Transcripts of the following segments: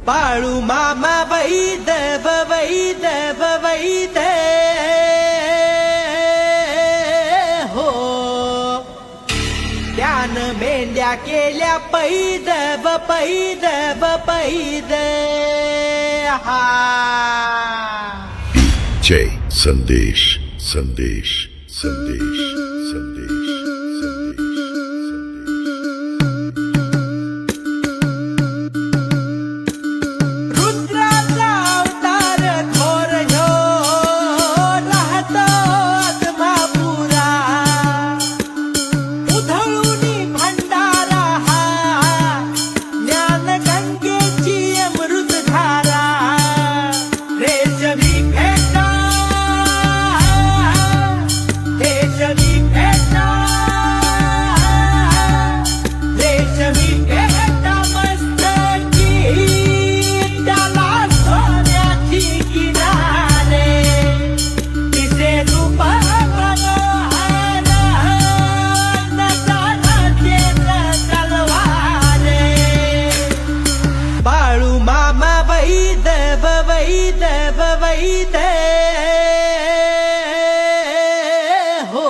बाळू मामा वैदव वैदव वैद हो त्यानं मेंढ्या केल्या पैदव पैदव पैद हा जय संदेश संदेश संदेश संदेश रुद्राचा अवतार थोर ह्यो राहतो आत्मापुरा उधळूनी भंडारा हा ज्ञानगंगेची अमृतधारा रेशमी फेटा रेशमी फेटा रेशमी फेटा मस्तकी त्याला सोन्याची किनारे तिचे रूप मनोहर नटनटेल तलवारे बाळू मामा वैदव वैदव वैद हो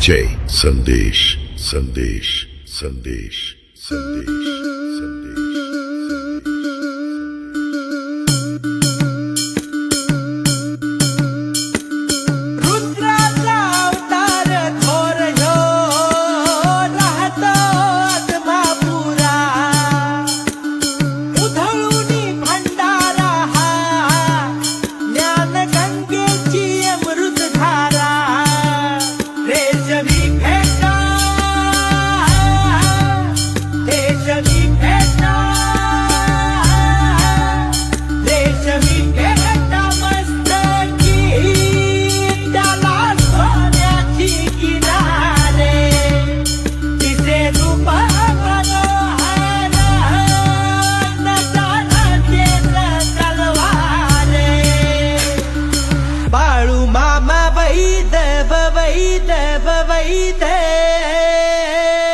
जय संदेश संदेश संदेश संदेश संदेश रुद्राचा अवतार थोर ह्यो राहतो आत्मापुरा उधळूनी भंडारा हा ज्ञानगंगेची अमृतधारा रेशमी फेटा रेशमी फेटा रेशमी फेटा मस्तकी त्याला सोन्याची किनारे तिचे रूप मनोहर नटनटेल तलवारे बाळू मामा वैदव वैदव वैद